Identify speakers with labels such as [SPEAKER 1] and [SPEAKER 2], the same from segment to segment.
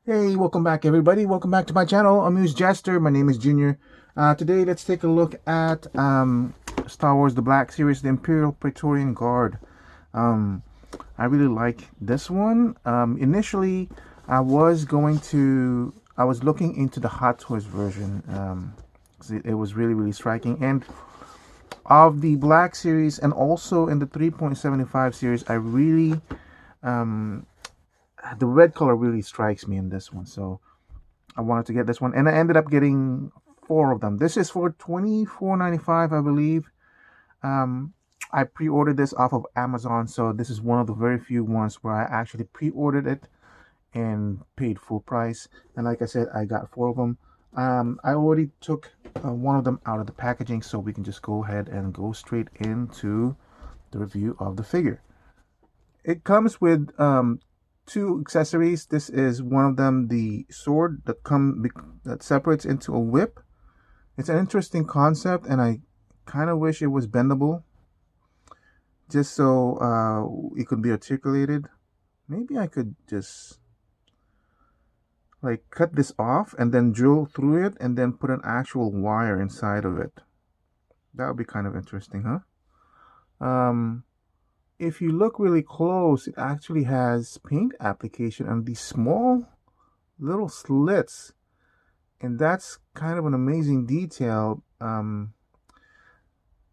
[SPEAKER 1] Hey, welcome back everybody. Welcome back to my channel, Amuse Jester. My name is Junior. Today let's take a look at Star Wars The Black Series, the Imperial Praetorian Guard. Um, I really like this one. Initially, I was looking into the Hot Toys version. 'Cause it was really striking. And of the Black Series and also in the 3.75 series, I really, um, the red color really strikes me in this one. So I wanted to get this one, and I ended up getting four of them. This is for $24.95, I believe. Um, I pre-ordered this off of Amazon, so this is one of the very few ones where I actually pre-ordered it and paid full price. And like I said, I got four of them. I already took one of them out of the packaging, so we can just go ahead and go straight into the review of the figure. It comes with two accessories. This is one of them, the sword that separates into a whip. It's an interesting concept, and I kind of wish it was bendable, just so it could be articulated. Maybe I could just like cut this off and then drill through it and then put an actual wire inside of it. That would be kind of interesting, huh? Um, if you look really close, it actually has paint application on these small little slits, and that's kind of an amazing detail.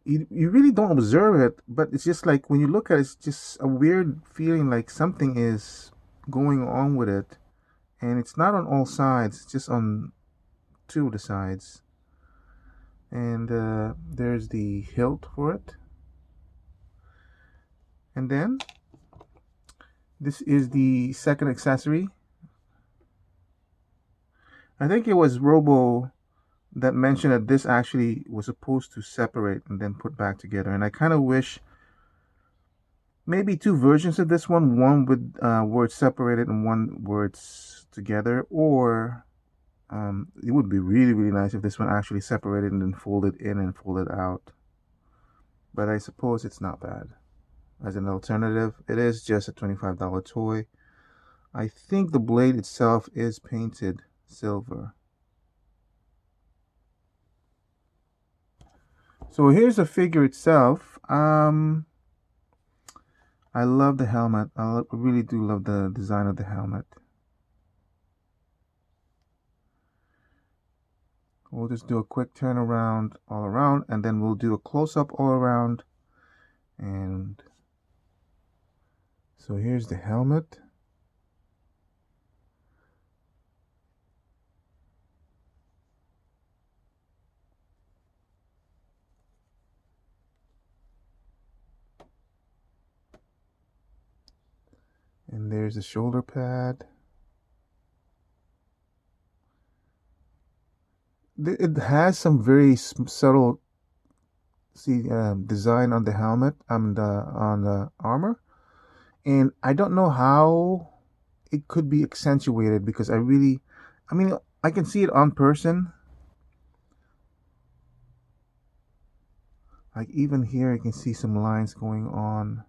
[SPEAKER 1] You really don't observe it, but it's just like when you look at it, it's just a weird feeling like something is going on with it, and it's not on all sides, it's just on two of the sides. And there's the hilt for it, and then this is the second accessory. I think it was Robo that mentioned that this actually was supposed to separate and then put back together. And I kind of wish maybe two versions of this one with where it's separated and one where it's together. Or it would be really nice if this one actually separated and then folded in and folded out. But I suppose it's not bad. As an alternative, it is just a $25 toy. I think the blade itself is painted silver. So here's the figure itself. I love the helmet. I really do love the design of the helmet. We'll just do a quick turnaround all around, and then we'll do a close-up all around. And so here's the helmet. And there's the shoulder pad. It has some very subtle design on the helmet, on the armor, and I don't know how it could be accentuated because I mean, I can see it on person. Like even here, you can see some lines going on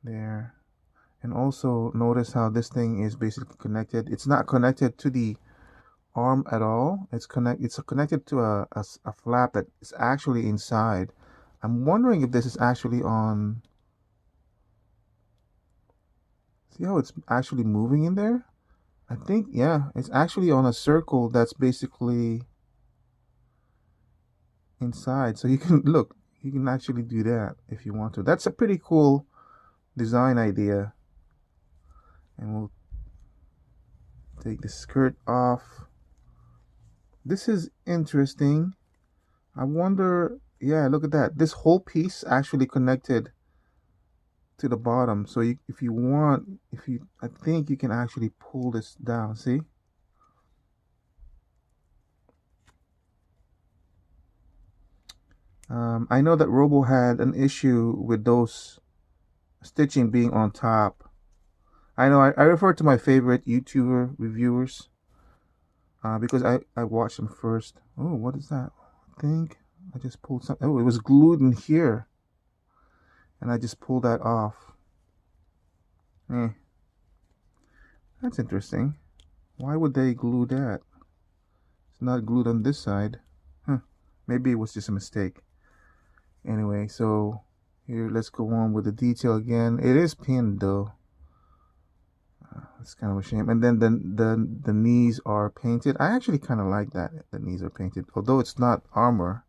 [SPEAKER 1] there. And also notice how this thing is basically connected. It's not connected to the arm at all. It's connected to a flap that is actually inside. I'm wondering if this is actually on. See how it's actually moving in there? I think, yeah, it's actually on a circle that's basically inside. So you can look, you can actually do that if you want to. That's a pretty cool design idea. And we'll take the skirt off. This is interesting. I wonder, yeah, look at that. This whole piece actually connected to the bottom. So if you want, I think you can actually pull this down. See? I know that Robo had an issue with those stitching being on top. I know I refer to my favorite YouTuber reviewers because I watched them first. Oh, what is that? I think I just pulled something. Oh, it was glued in here. And I just pulled that off. Eh. That's interesting. Why would they glue that? It's not glued on this side. Huh. Maybe it was just a mistake. Anyway, so here, let's go on with the detail again. It is pinned though. It's kind of a shame. And then the knees are painted. I actually kind of like that. The knees are painted, although it's not armor.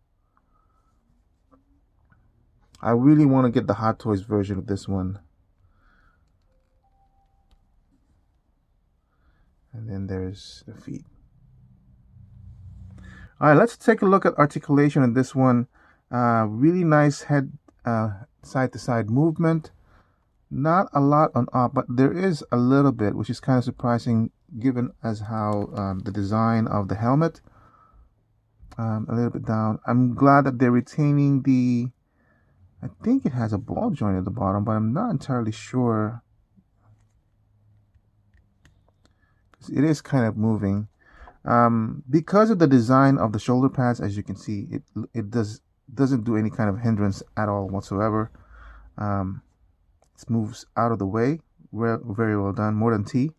[SPEAKER 1] I really want to get the Hot Toys version of this one. And then there's the feet. All right, let's take a look at articulation in this one. Really nice head side to side movement. Not a lot on up, but there is a little bit, which is kind of surprising given as how the design of the helmet. A little bit down. I'm glad that they're retaining the, I think it has a ball joint at the bottom, but I'm not entirely sure. It is kind of moving. Because of the design of the shoulder pads, as you can see, it doesn't do any kind of hindrance at all whatsoever. It moves out of the way. Very well done, more than T.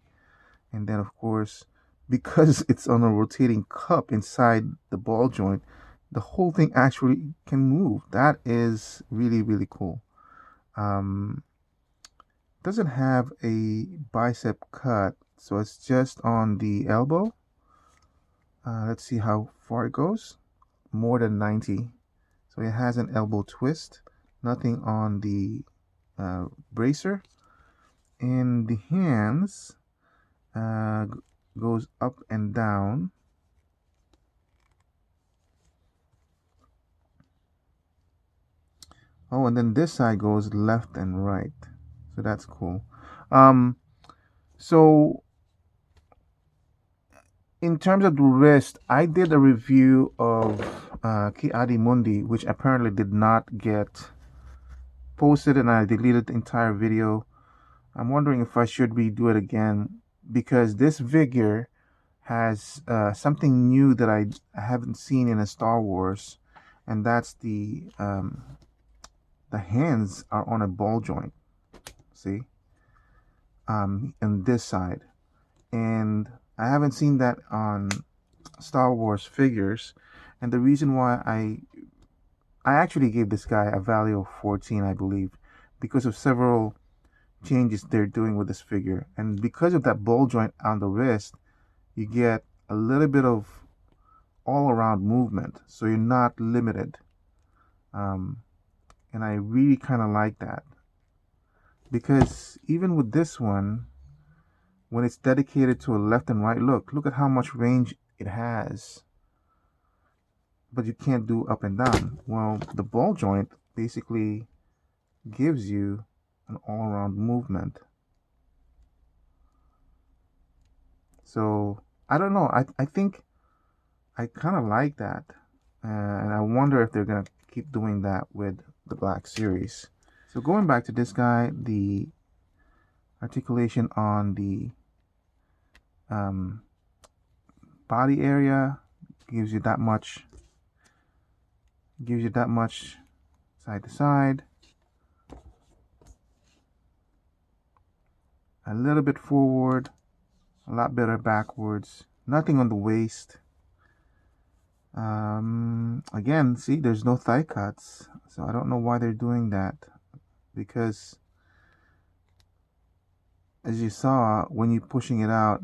[SPEAKER 1] And then of course, because it's on a rotating cup inside the ball joint, the whole thing actually can move. That is really, really cool. Doesn't have a bicep cut, so it's just on the elbow. Let's see how far it goes. More than 90. So it has an elbow twist. Nothing on the bracer. And the hands goes up and down. Oh, and then this side goes left and right. So that's cool. So in terms of the wrist, I did a review of Ki Adi Mundi, which apparently did not get posted, and I deleted the entire video. I'm wondering if I should redo it again, because this figure has something new that I haven't seen in a Star Wars, and that's the hands are on a ball joint. See, and this side, and I haven't seen that on Star Wars figures. And the reason why I actually gave this guy a value of 14, I believe, because of several changes they're doing with this figure. And because of that ball joint on the wrist, you get a little bit of all around movement, so you're not limited. And I really kind of like that, because even with this one, when it's dedicated to a left and right, look at how much range it has, but you can't do up and down. Well, the ball joint basically gives you an all-around movement. So I don't know, I think I kind of like that, and I wonder if they're gonna keep doing that with the Black Series. So going back to this guy, the articulation on the body area gives you that much side to side, a little bit forward, a lot better backwards, nothing on the waist. Again, see, there's no thigh cuts, so I don't know why they're doing that, because as you saw, when you're pushing it out,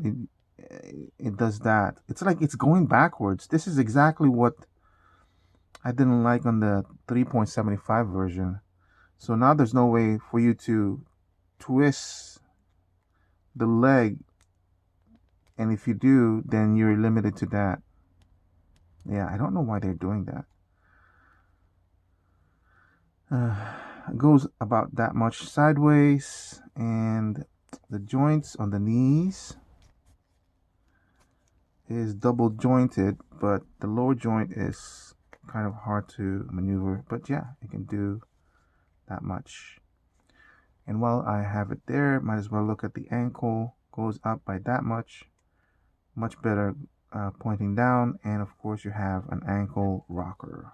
[SPEAKER 1] it does that. It's like it's going backwards. This is exactly what I didn't like on the 3.75 version. So now there's no way for you to twist the leg, and if you do, then you're limited to that. Yeah, I don't know why they're doing that. It goes about that much sideways, and the joints on the knees is double jointed, but the lower joint is kind of hard to maneuver. But yeah, it can do that much. And while I have it there, might as well look at the ankle. Goes up by that much better, pointing down, and of course you have an ankle rocker.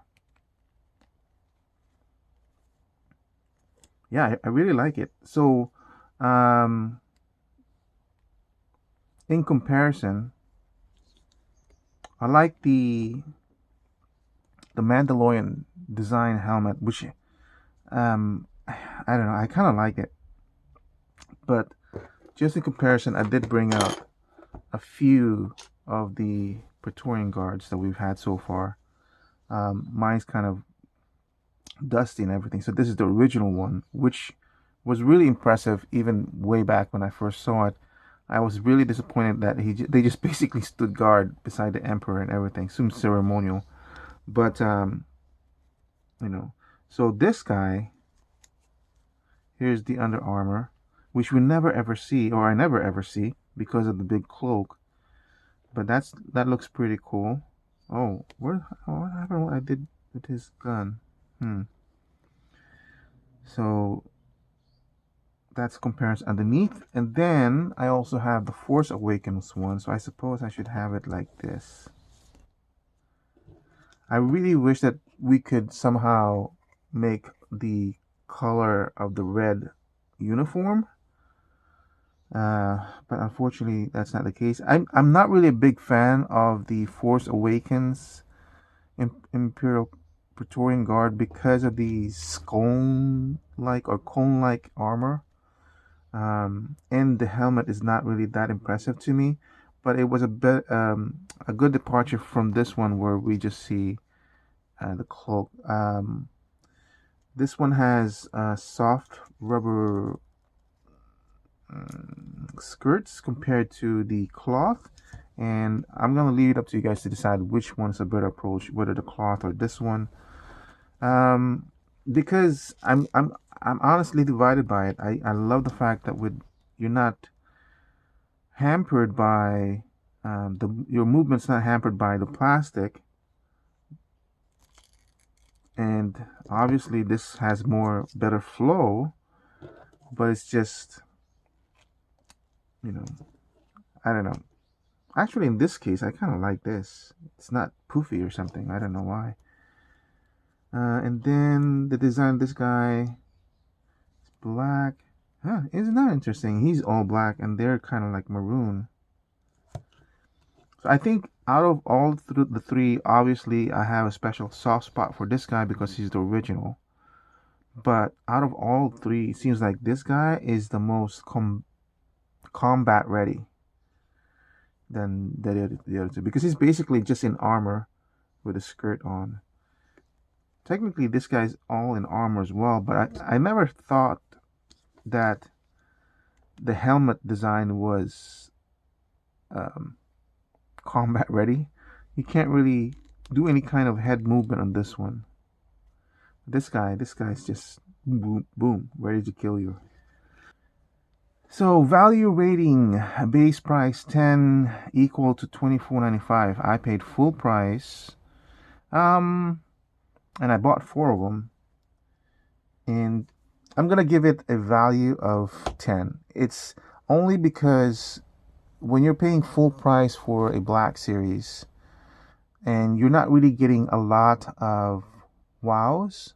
[SPEAKER 1] Yeah, I really like it. So in comparison, I like the Mandalorian design helmet, which I don't know, I kind of like it, but just in comparison, I did bring out a few of the Praetorian guards that we've had so far. Mine's kind of dusty and everything, so this is the original one, which was really impressive even way back when I first saw it. I was really disappointed that they just basically stood guard beside the emperor and everything, some ceremonial. But you know, so this guy, here's the Under Armour, which we never ever see, or I never ever see because of the big cloak. But that looks pretty cool. Oh, what happened? What I did with his gun? Hmm. So that's comparison underneath, and then I also have the Force Awakens one. So I suppose I should have it like this. I really wish that we could somehow make the color of the red uniform, but unfortunately that's not the case. I'm not really a big fan of the Force Awakens Imperial Praetorian Guard because of the cone-like armor. And the helmet is not really that impressive to me, but it was a good departure from this one where we just see the cloak. This one has soft rubber skirts compared to the cloth, and I'm gonna leave it up to you guys to decide which one's a better approach, whether the cloth or this one. Um, because I'm honestly divided by it. I love the fact that with you're not hampered by your movement's not hampered by the plastic, and obviously this has more better flow, but it's just, you know, I don't know. Actually, in this case, I kind of like this. It's not poofy or something. I don't know why. And then the design of this guy is black. Huh, isn't that interesting? He's all black and they're kind of like maroon. So I think out of all the three, obviously I have a special soft spot for this guy because he's the original. But out of all three, it seems like this guy is the most combat ready than the other two because he's basically just in armor with a skirt on. Technically, this guy's all in armor as well, but I never thought that the helmet design was um, combat ready. You can't really do any kind of head movement on this one. This guy's just boom, boom, ready to kill you. So value rating, base price 10 equal to 24.95. I paid full price. Um, and I bought four of them, and I'm gonna give it a value of 10. It's only because when you're paying full price for a Black Series and you're not really getting a lot of wows,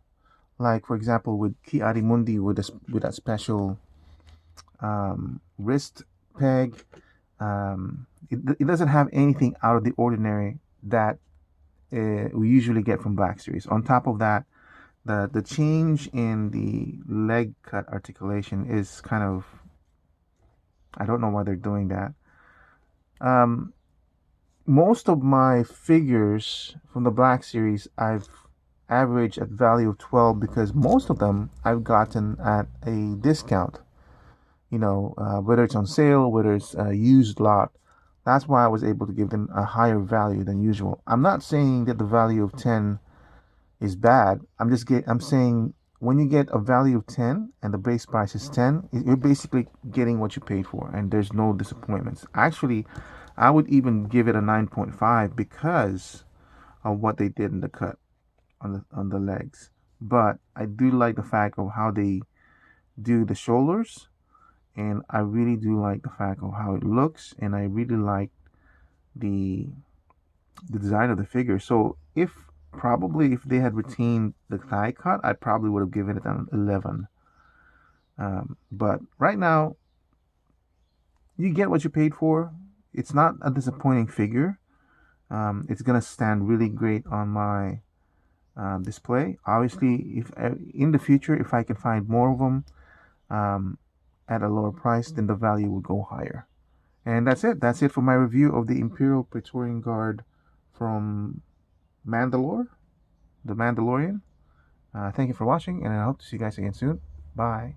[SPEAKER 1] like for example with Ki Mundi with that special wrist peg, it doesn't have anything out of the ordinary that we usually get from Black Series. On top of that, the change in the leg cut articulation is kind of, I don't know why they're doing that. Um, Most of my figures from the Black Series I've averaged at value of 12 because most of them I've gotten at a discount. Whether it's on sale, whether it's a used lot. That's why I was able to give them a higher value than usual. I'm not saying that the value of 10 is bad. I'm saying when you get a value of 10 and the base price is 10, you're basically getting what you paid for and there's no disappointments. Actually, I would even give it a 9.5 because of what they did in the cut on the legs. But I do like the fact of how they do the shoulders, and I really do like the fact of how it looks, and I really like the design of the figure. So if they had retained the thigh cut, I probably would have given it an 11. But right now, you get what you paid for. it's not a disappointing figure. It's gonna stand really great on my display. Obviously, if in the future, if I can find more of them at a lower price, then the value will go higher. And that's it. That's it for my review of the Imperial Praetorian Guard from Mandalore, the Mandalorian. Thank you for watching, and I hope to see you guys again soon. Bye.